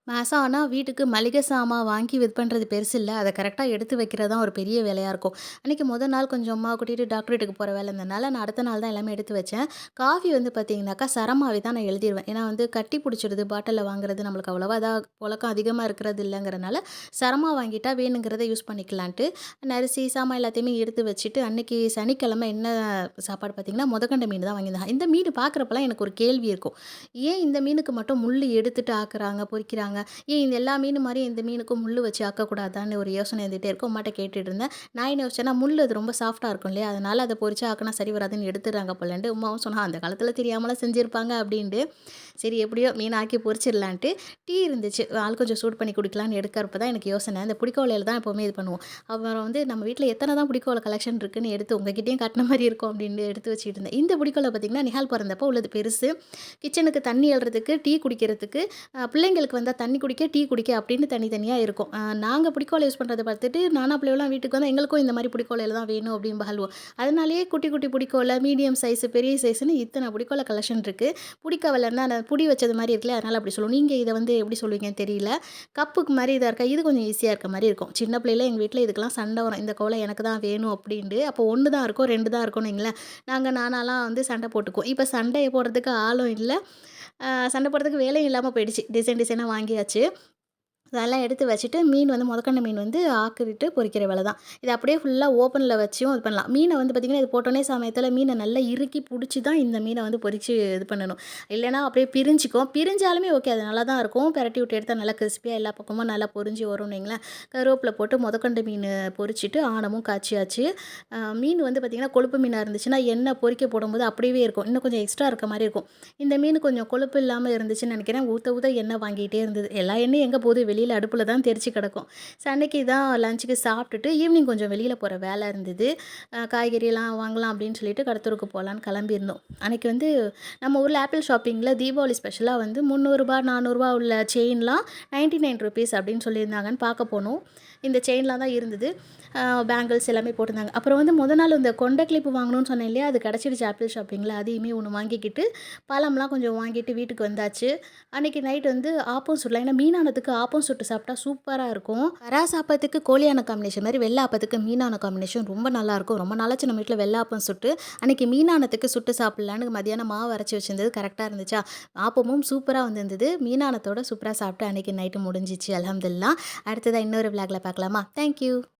மாசம் ஆனா வீட்டுக்கு மளிகை சாமான் வாங்கி இது பண்ணுறது பெருசு இல்ல. அத கரெக்ட்டா எடுத்து வைக்கிறது தான் ஒரு பெரிய வேலையா இருக்கும். அன்னைக்கு மொத நாள் கொஞ்சம் அம்மாவ கூட்டிட்டு டாக்டர் வீட்டுக்கு போற வேலை இருந்ததுனால, நான் அடுத்த நாள் தான் எல்லாமே எடுத்து வச்சேன். காஃபி வந்து பார்த்தீங்கன்னாக்கா, சரமாவே தான் நான் எழுதிருவேன். ஏன்னா வந்து கட்டி புடிச்சிடுது பாட்டில்ல வாங்குறது நம்மளுக்கு அவ்வளவா புழக்கம் அதிகமா இருக்கிறது இல்லங்கிறனால, சரமா வாங்கிட்டா வேணுங்கிறத யூஸ் பண்ணிக்கலான்ட்டு, நான் அரிசி, சாமான் எல்லாத்தையுமே எடுத்து வச்சுட்டு, அன்னைக்கு சனிக்கிழமை என்ன சாப்பாடு பார்த்தீங்கன்னா, மொதக்கண்ட மீன் தான் வாங்கியிருந்தேன். இந்த மீன் பார்க்குறப்பலாம் எனக்கு ஒரு கேள்வி இருக்கும். ஏன் இந்த மீனுக்கு மட்டும் முள்ளு எடுத்துட்டு ஆக்குறாங்க, பொரிக்கிறாங்க? ஏன் இந்த எல்லா மீனு மாரி இந்த மீனுக்கும் முள்ளு வச்சு ஆக்கக்கூடாதான்னு ஒரு யோசனை இருந்துட்டே இருக்கும். அம்மாட்ட கேட்டுட்டு இருந்தேன். நான் என்ன யோசிச்சேன்னா, முள்ளு அது ரொம்ப சாஃப்ட்டா இருக்கும் இல்லையா? அதனால அத பொரிச்சு ஆக்குனா சரி வராதுன்னு எடுத்துடுறாங்க போலன்ட்டு. உமாவும் சொன்னா, "அந்த காலத்தில தெரியாமலா செஞ்சிருப்பாங்க" அப்படின்ட்டு. சரி எப்படியோ மீன் ஆக்கி பொரிச்சிடலான்ட்டு, டீ இருந்துச்சு. ஆள் கொஞ்சம் சூடு பண்ணி குடிக்கலான்னு எடுக்கிறப்ப தான் எனக்கு யோசனை. இந்த புடிக்கோலையில தான் எப்பவுமே இது பண்ணுவோம். அப்புறம் வந்து நம்ம வீட்ல எத்தன தான் புடிக்கோல கலெக்ஷன் இருக்குன்னு எடுத்து உங்ககிட்டயும் காட்டுன மாரி இருக்கும் அப்படின்னு எடுத்து வச்சுட்டு இருந்தேன். இந்த புடிக்கோல பார்த்தீங்கன்னா, நிஹால் பொறந்தப்போ உள்ளது பெருசு. கிச்சனுக்கு தண்ணி அள்ளுறதுக்கு, டீ குடிக்கிறதுக்கு, பிள்ளைங்களுக்கு வந்தா தண்ணி குடிக்க, டீ குடிக்க அப்படின்னு தனித்தனியா இருக்கும். நாங்க புடிக்கோல யூஸ் பண்றத பார்த்துட்டு, நானா பிள்ளைகலாம் வீட்டுக்கு வந்தா எங்களுக்கும் இந்த மாரி புடிக்கோலையில தான் வேணும் அப்படிம்பாளுவோ. அதனாலேயே குட்டி குட்டி புடிக்கோல, மீடியம் சைஸ், பெரிய சைஸ்ன்னு இத்தன புடிக்கோல கலெக்ஷன் இருக்கு. புடிக்கவலன்னா அந்த புடி வச்சது மாரி இருக்குல்ல, அதனால அப்படி சொல்லுவோம். நீங்க இத வந்து எப்படி சொல்லுவீங்கன்னு தெரியல. கப்புக்கு மாரி இதா இருக்கா, இது கொஞ்சம் ஈஸியா இருக்க மாரி இருக்கும். சின்ன பிள்ளையில எங்க வீட்ல இதுக்கெல்லாம் சண்டை வரும். இந்த கோலம் எனக்கு தான் வேணும் அப்படின்ட்டு. அப்போ 1 தான் இருக்கும், 2 தான் இருக்கும்னு வைங்களேன். நானாலாம் வந்து சண்டை போட்டுக்குவோம். இப்ப சண்டைய போடுறதுக்கு ஆளும் இல்ல. சண்டை போடுறதுக்கு வேலையும் இல்லாம போயிடுச்சு. டிசைன் டிசைனா வாங்கியாச்சு. அதெல்லாம் எடுத்து வச்சுட்டு, மீன் வந்து மொதக்கண்ண மீன் வந்து ஆக்கிட்டு பொரிக்கிற வேல தான். இத அப்படியே ஃபுல்லா ஓப்பன்ல வச்சும் இது பண்ணலாம். மீன வந்து பார்த்தீங்கன்னா, இது போட்டோனே சமயத்தில மீன நல்லா இறுக்கி புடிச்சு தான் இந்த மீன வந்து பொரிச்சு இது பண்ணணும். இல்லன்னா அப்படியே பிரிஞ்சுக்கும். பிரிஞ்சாலுமே ஓகே. அது நல்லா தான் இருக்கும். பெரட்டி விட்டு எடுத்தா நல்லா கிரிஸ்பியா எல்லா பக்கமும் நல்லா பொரிஞ்சு வரும்னு வைங்களேன். கருவேப்பில போட்டு மொதக்கண்டு மீனு பொரிச்சுட்டு, ஆணமும் காய்ச்சியாச்சு. மீன் வந்து பார்த்தீங்கன்னா, கொழுப்பு மீனா இருந்துச்சுன்னா, எண்ணெய் பொரிக்க போடும்போது அப்படியே இருக்கும். இன்னும் கொஞ்சம் எக்ஸ்ட்ரா இருக்க மாரி இருக்கும். இந்த மீன் கொஞ்சம் கொழுப்பு இல்லாம இருந்துச்சுன்னு நெனைக்கிறேன். ஊத்த ஊத்த எண்ணெய் வாங்கிட்டே இருந்தது. எல்லா எண்ணெயும் எங்க போகுது? வெளியில அடுப்புல தான் தெறிச்சு கிடக்கும். அன்னைக்கு தான் லஞ்சுக்கு சாப்பிட்டுட்டு, ஈவினிங் கொஞ்சம் வெளியில போற வேலை இருந்தது. காய்கறிலாம் வாங்கலாம் அப்படின்னு சொல்லிட்டு கடத்தூருக்கு போலான்னு கிளம்பியிருந்தோம். அன்னைக்கு வந்து நம்ம ஊர்ல ஆப்பிள் ஷாப்பிங்கில தீபாவளி ஸ்பெஷலா வந்து ரூ. 300 ரூ. 400 உள்ள செயின்லாம் ₹99 அப்படின்னு சொல்லியிருந்தாங்கன்னு பார்க்க போனோம். இந்த செயின்லாம் தான் இருந்தது. பேங்கிள்ஸ் எல்லாமே போட்டிருந்தாங்க. அப்புறம் வந்து மொத நாள் இந்த கொண்ட கிளிப்பு வாங்கணும்னு சொன்னேன் இல்லையா? அது கிடச்சிடுச்சு ஆப்பிள் ஷாப்பிங்கில. அதையுமே ஒண்ணு வாங்கிக்கிட்டு, பழம்லாம் கொஞ்சம் வாங்கிட்டு வீட்டுக்கு வந்தாச்சு. அன்னைக்கு நைட் வந்து ஆப்பம் சுடலாம். ஏன்னா மீனானத்துக்கு ஆப்பம் சுட்டு சாப்பிட்டா சூப்பரா இருக்கும். வராச ஆப்பத்துக்கு கோழியான காம்பினேஷன் மாரி, வெள்ள ஆப்பத்துக்கு மீனான காம்பினேஷன் ரொம்ப நல்லாயிருக்கும். ரொம்ப நாளாச்சு நம்ம வீட்ல வெள்ள ஆப்பம் சுட்டு, அன்னைக்கு மீனானத்துக்கு சுட்டு சாப்பிடலான்னு மதியானம் மாவு அரைச்சு வச்சிருந்தது கரெக்ட்டா இருந்துச்சா, ஆப்பமும் சூப்பரா வந்திருந்தது. மீனானத்தோட சூப்பரா சாப்பிட்டு அன்னைக்கு நைட்டு முடிஞ்சிச்சு. அல்ஹம்துலில்லாஹ். அடுத்ததா இன்னொரு விளாக்ல பார்க்கலாமா? Thank you.